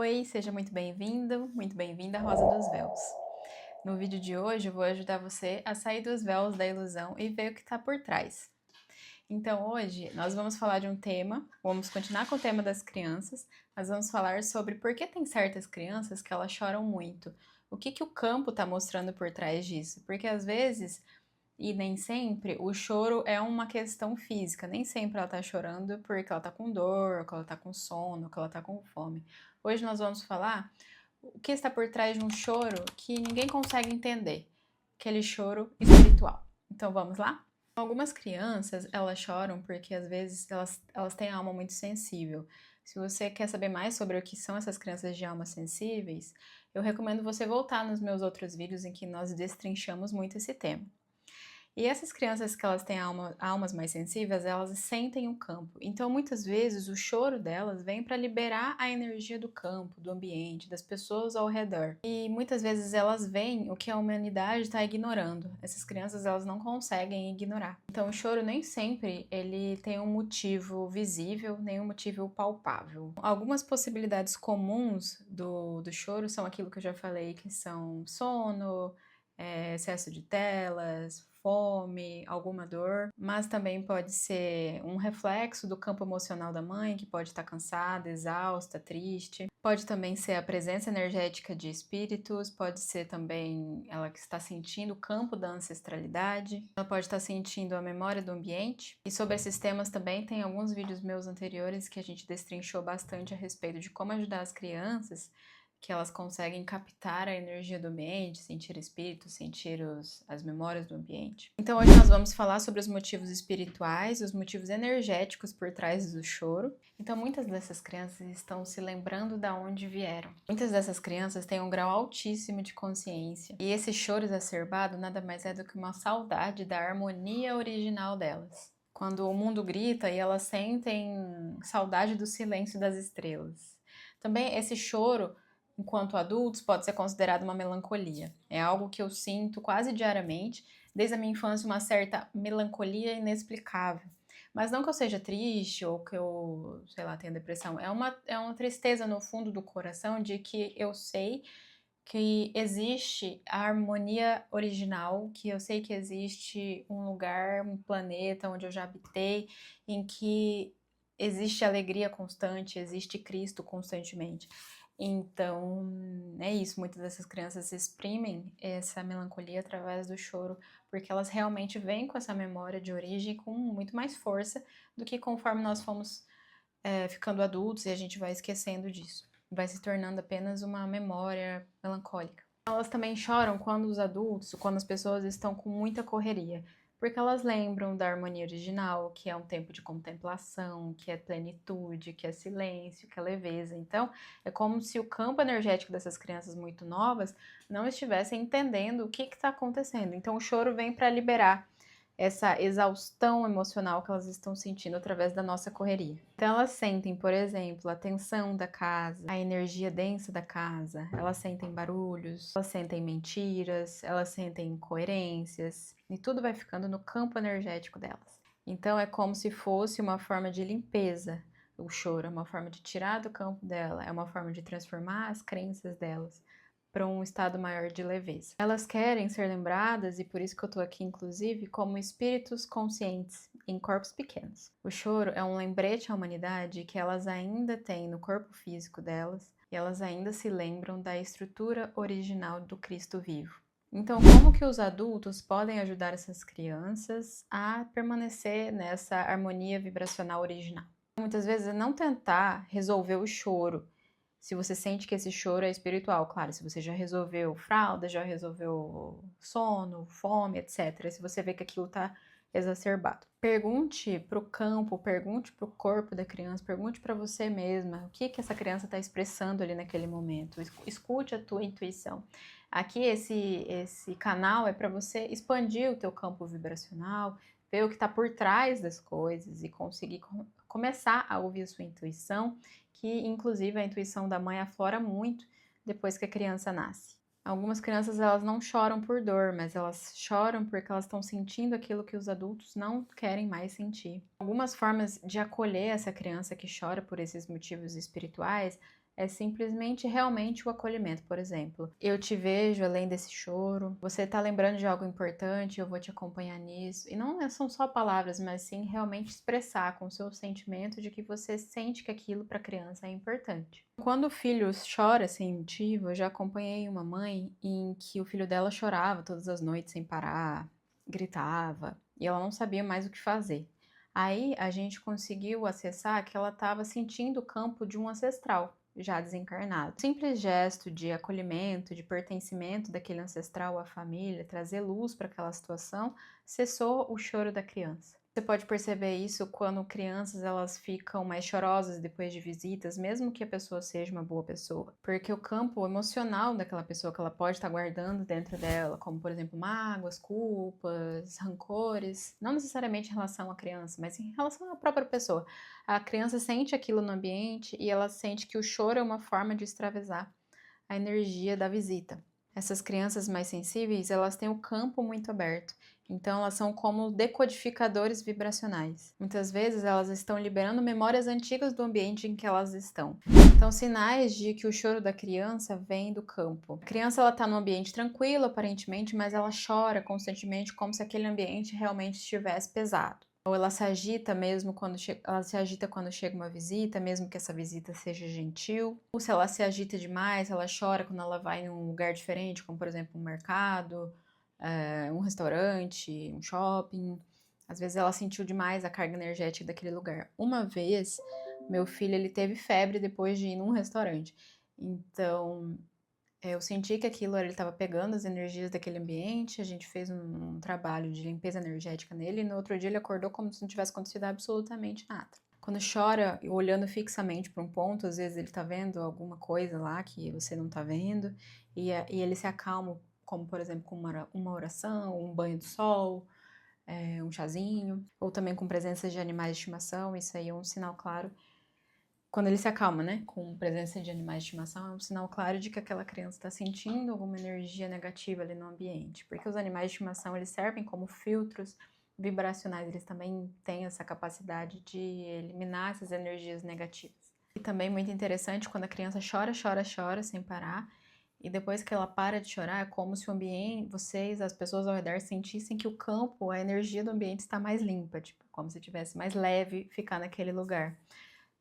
Oi, seja muito bem-vindo, muito bem-vinda à Rosa dos Véus. No vídeo de hoje eu vou ajudar você a sair dos véus da ilusão e ver o que está por trás. Então hoje nós vamos falar de um tema, vamos continuar com o tema das crianças, mas vamos falar sobre por que tem certas crianças que elas choram muito. O que o campo está mostrando por trás disso? Porque às vezes, e nem sempre, o choro é uma questão física. Nem sempre ela tá chorando porque ela tá com dor, ou que ela tá com sono, ou que ela tá com fome. Hoje nós vamos falar o que está por trás de um choro que ninguém consegue entender. Aquele choro espiritual. Então vamos lá? Algumas crianças, elas choram porque às vezes elas têm a alma muito sensível. Se você quer saber mais sobre o que são essas crianças de alma sensíveis, eu recomendo você voltar nos meus outros vídeos em que nós destrinchamos muito esse tema. E essas crianças que elas têm almas mais sensíveis, elas sentem o campo. Então, muitas vezes, o choro delas vem para liberar a energia do campo, do ambiente, das pessoas ao redor. E muitas vezes elas veem o que a humanidade está ignorando. Essas crianças, elas não conseguem ignorar. Então, o choro nem sempre ele tem um motivo visível, nem um motivo palpável. Algumas possibilidades comuns do choro são aquilo que eu já falei, que são sono, excesso de telas, fome, alguma dor, mas também pode ser um reflexo do campo emocional da mãe, que pode estar cansada, exausta, triste. Pode também ser a presença energética de espíritos, pode ser também ela que está sentindo o campo da ancestralidade, ela pode estar sentindo a memória do ambiente. E sobre esses temas também tem alguns vídeos meus anteriores que a gente destrinchou bastante a respeito de como ajudar as crianças que elas conseguem captar a energia do ambiente, sentir espíritos, sentir as memórias do ambiente. Então hoje nós vamos falar sobre os motivos espirituais, os motivos energéticos por trás do choro. Então muitas dessas crianças estão se lembrando de onde vieram. Muitas dessas crianças têm um grau altíssimo de consciência. E esse choro exacerbado nada mais é do que uma saudade da harmonia original delas. Quando o mundo grita e elas sentem saudade do silêncio das estrelas. Também esse choro, enquanto adultos, pode ser considerado uma melancolia. É algo que eu sinto quase diariamente, desde a minha infância, uma certa melancolia inexplicável. Mas não que eu seja triste ou que eu, sei lá, tenha depressão. É uma tristeza no fundo do coração de que eu sei que existe a harmonia original, que eu sei que existe um lugar, um planeta onde eu já habitei, em que existe alegria constante, existe Cristo constantemente. Então, é isso, muitas dessas crianças exprimem essa melancolia através do choro, porque elas realmente vêm com essa memória de origem com muito mais força do que conforme nós fomos ficando adultos e a gente vai esquecendo disso. Vai se tornando apenas uma memória melancólica. Elas também choram quando os adultos, quando as pessoas estão com muita correria, porque elas lembram da harmonia original, que é um tempo de contemplação, que é plenitude, que é silêncio, que é leveza. Então, é como se o campo energético dessas crianças muito novas não estivessem entendendo o que está acontecendo. Então, o choro vem para liberar essa exaustão emocional que elas estão sentindo através da nossa correria. Então elas sentem, por exemplo, a tensão da casa, a energia densa da casa, elas sentem barulhos, elas sentem mentiras, elas sentem incoerências, e tudo vai ficando no campo energético delas. Então é como se fosse uma forma de limpeza. O choro é uma forma de tirar do campo dela, é uma forma de transformar as crenças delas para um estado maior de leveza. Elas querem ser lembradas, e por isso que eu tô aqui, inclusive, como espíritos conscientes em corpos pequenos. O choro é um lembrete à humanidade que elas ainda têm no corpo físico delas, e elas ainda se lembram da estrutura original do Cristo vivo. Então, como que os adultos podem ajudar essas crianças a permanecer nessa harmonia vibracional original? Muitas vezes é não tentar resolver o choro, se você sente que esse choro é espiritual. Claro, se você já resolveu fralda, já resolveu sono, fome, etc. Se você vê que aquilo está exacerbado. Pergunte para o campo, pergunte para o corpo da criança, pergunte para você mesma o que essa criança está expressando ali naquele momento. Escute a tua intuição. Aqui esse canal é para você expandir o teu campo vibracional, ver o que está por trás das coisas e conseguir começar a ouvir a sua intuição, que inclusive a intuição da mãe aflora muito depois que a criança nasce. Algumas crianças elas não choram por dor, mas elas choram porque elas estão sentindo aquilo que os adultos não querem mais sentir. Algumas formas de acolher essa criança que chora por esses motivos espirituais É simplesmente realmente o acolhimento, por exemplo. Eu te vejo além desse choro, você tá lembrando de algo importante, eu vou te acompanhar nisso. E não são só palavras, mas sim realmente expressar com o seu sentimento de que você sente que aquilo para a criança é importante. Quando o filho chora sem motivo, eu já acompanhei uma mãe em que o filho dela chorava todas as noites sem parar, gritava, e ela não sabia mais o que fazer. Aí a gente conseguiu acessar que ela estava sentindo o campo de um ancestral já desencarnado. O simples gesto de acolhimento, de pertencimento daquele ancestral à família, trazer luz para aquela situação, cessou o choro da criança. Você pode perceber isso quando crianças elas ficam mais chorosas depois de visitas, mesmo que a pessoa seja uma boa pessoa, porque o campo emocional daquela pessoa que ela pode estar guardando dentro dela, como por exemplo mágoas, culpas, rancores, não necessariamente em relação à criança, mas em relação à própria pessoa. A criança sente aquilo no ambiente e ela sente que o choro é uma forma de extravasar a energia da visita. Essas crianças mais sensíveis, elas têm o campo muito aberto, então elas são como decodificadores vibracionais. Muitas vezes elas estão liberando memórias antigas do ambiente em que elas estão. Então, sinais de que o choro da criança vem do campo. A criança ela está num ambiente tranquilo, aparentemente, mas ela chora constantemente como se aquele ambiente realmente estivesse pesado. Ou ela se agita mesmo quando chega uma visita, mesmo que essa visita seja gentil. Ou se ela se agita demais, ela chora quando ela vai em um lugar diferente, como por exemplo um mercado, um restaurante, um shopping. Às vezes ela sentiu demais a carga energética daquele lugar. Uma vez, meu filho ele teve febre depois de ir num restaurante. Então, eu senti que aquilo ele estava pegando as energias daquele ambiente, a gente fez um trabalho de limpeza energética nele e no outro dia ele acordou como se não tivesse acontecido absolutamente nada. Quando chora, olhando fixamente para um ponto, às vezes ele está vendo alguma coisa lá que você não está vendo e ele se acalma, como por exemplo com uma oração, um banho de sol, um chazinho, ou também com presença de animais de estimação, isso aí é um sinal claro. Quando ele se acalma, né, com presença de animais de estimação, é um sinal claro de que aquela criança está sentindo alguma energia negativa ali no ambiente, porque os animais de estimação, eles servem como filtros vibracionais, eles também têm essa capacidade de eliminar essas energias negativas. E também muito interessante, quando a criança chora, chora, chora sem parar, e depois que ela para de chorar, é como se o ambiente, vocês, as pessoas ao redor, sentissem que o campo, a energia do ambiente está mais limpa, tipo, como se tivesse mais leve ficar naquele lugar.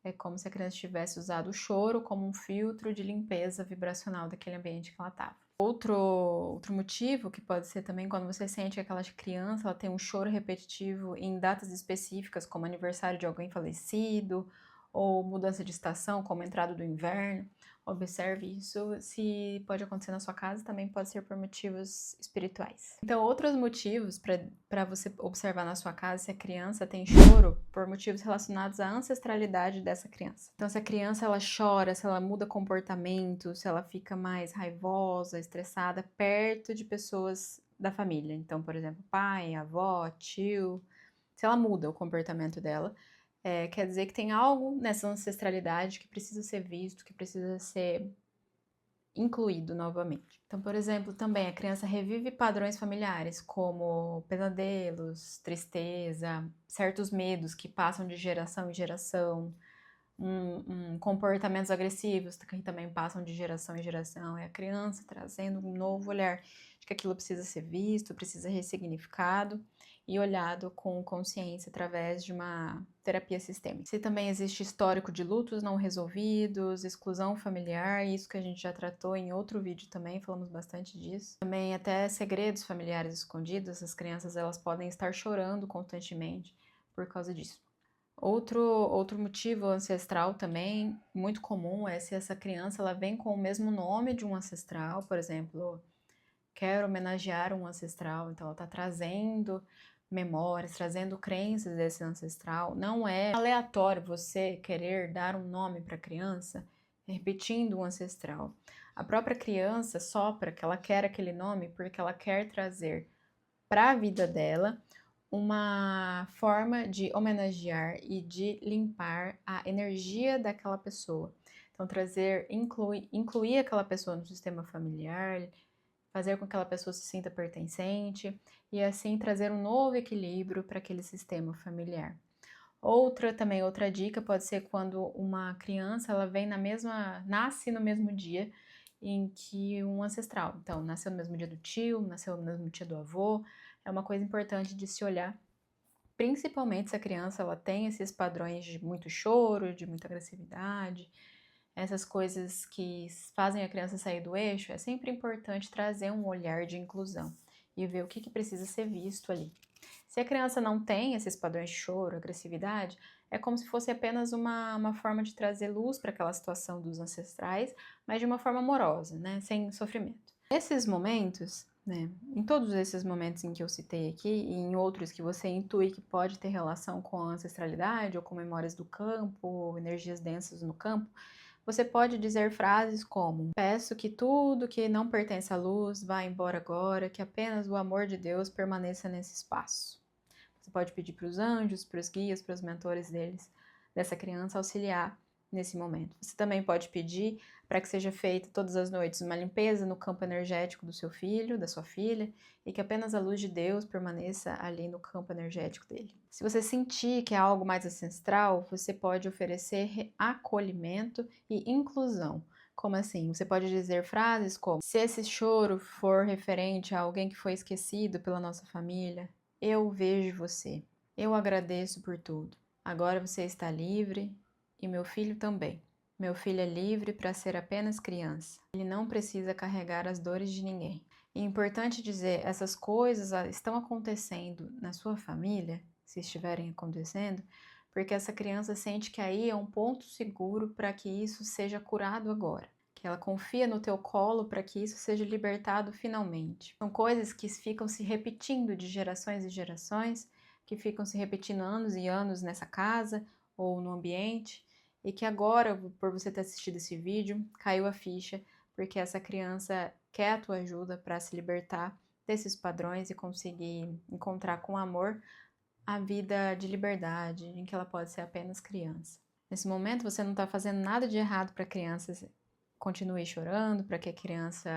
É como se a criança tivesse usado o choro como um filtro de limpeza vibracional daquele ambiente que ela estava. Outro motivo que pode ser também quando você sente que aquela criança ela tem um choro repetitivo em datas específicas, como aniversário de alguém falecido, ou mudança de estação, como entrada do inverno. Observe isso, se pode acontecer na sua casa, também pode ser por motivos espirituais. Então, outros motivos para você observar na sua casa se a criança tem choro por motivos relacionados à ancestralidade dessa criança. Então, se a criança ela chora, se ela muda comportamento, se ela fica mais raivosa, estressada, perto de pessoas da família. Então, por exemplo, pai, avó, tio, se ela muda o comportamento dela, quer dizer que tem algo nessa ancestralidade que precisa ser visto, que precisa ser incluído novamente. Então, por exemplo, também a criança revive padrões familiares, como pesadelos, tristeza, certos medos que passam de geração em geração, comportamentos agressivos que também passam de geração em geração. É a criança trazendo um novo olhar de que aquilo precisa ser visto, precisa ser ressignificado e olhado com consciência através de uma terapia sistêmica. Se também existe histórico de lutos não resolvidos, exclusão familiar, isso que a gente já tratou em outro vídeo também, falamos bastante disso. Também até segredos familiares escondidos, as crianças elas podem estar chorando constantemente por causa disso. Outro motivo ancestral também, muito comum, é se essa criança ela vem com o mesmo nome de um ancestral, por exemplo, quero homenagear um ancestral, então ela está trazendo memórias, trazendo crenças desse ancestral. Não é aleatório você querer dar um nome para a criança repetindo um ancestral. A própria criança sopra que ela quer aquele nome porque ela quer trazer para a vida dela uma forma de homenagear e de limpar a energia daquela pessoa. Então, incluir aquela pessoa no sistema familiar, fazer com que aquela pessoa se sinta pertencente e assim trazer um novo equilíbrio para aquele sistema familiar. Outra dica pode ser quando uma criança ela nasce no mesmo dia em que um ancestral. Então, nasceu no mesmo dia do tio, nasceu no mesmo dia do avô. É uma coisa importante de se olhar, principalmente se a criança ela tem esses padrões de muito choro, de muita agressividade, essas coisas que fazem a criança sair do eixo. É sempre importante trazer um olhar de inclusão e ver o que precisa ser visto ali. Se a criança não tem esses padrões de choro, agressividade, é como se fosse apenas uma forma de trazer luz para aquela situação dos ancestrais, mas de uma forma amorosa, né? Sem sofrimento. Esses momentos, né? Em todos esses momentos em que eu citei aqui, e em outros que você intui que pode ter relação com a ancestralidade, ou com memórias do campo, ou energias densas no campo, você pode dizer frases como: peço que tudo que não pertence à luz vá embora agora, que apenas o amor de Deus permaneça nesse espaço. Você pode pedir para os anjos, para os guias, para os mentores dessa criança auxiliar nesse momento. Você também pode pedir para que seja feita todas as noites uma limpeza no campo energético do seu filho, da sua filha, e que apenas a luz de Deus permaneça ali no campo energético dele. Se você sentir que é algo mais ancestral, você pode oferecer acolhimento e inclusão. Como assim? Você pode dizer frases como: se esse choro for referente a alguém que foi esquecido pela nossa família, eu vejo você. Eu agradeço por tudo. Agora você está livre e meu filho também. Meu filho é livre para ser apenas criança. Ele não precisa carregar as dores de ninguém. E é importante dizer, essas coisas estão acontecendo na sua família, se estiverem acontecendo, porque essa criança sente que aí é um ponto seguro para que isso seja curado agora. Que ela confia no teu colo para que isso seja libertado finalmente. São coisas que ficam se repetindo de gerações e gerações, que ficam se repetindo anos e anos nessa casa ou no ambiente, e que agora, por você ter assistido esse vídeo, caiu a ficha, porque essa criança quer a tua ajuda para se libertar desses padrões e conseguir encontrar com amor a vida de liberdade, em que ela pode ser apenas criança. Nesse momento, você não está fazendo nada de errado para a criança continue chorando, para que a criança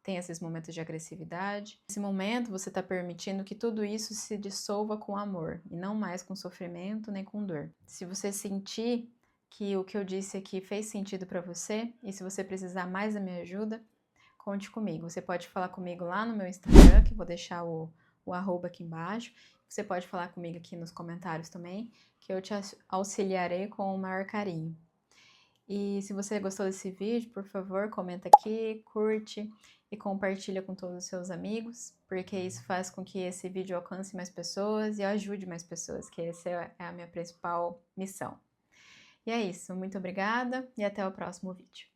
tenha esses momentos de agressividade. Nesse momento, você está permitindo que tudo isso se dissolva com amor, e não mais com sofrimento nem com dor. Se você sentir que o que eu disse aqui fez sentido para você, e se você precisar mais da minha ajuda, conte comigo. Você pode falar comigo lá no meu Instagram, que eu vou deixar o arroba aqui embaixo. Você pode falar comigo aqui nos comentários também, que eu te auxiliarei com o maior carinho. E se você gostou desse vídeo, por favor, comenta aqui, curte e compartilha com todos os seus amigos, porque isso faz com que esse vídeo alcance mais pessoas e ajude mais pessoas, que essa é a minha principal missão. E é isso, muito obrigada e até o próximo vídeo.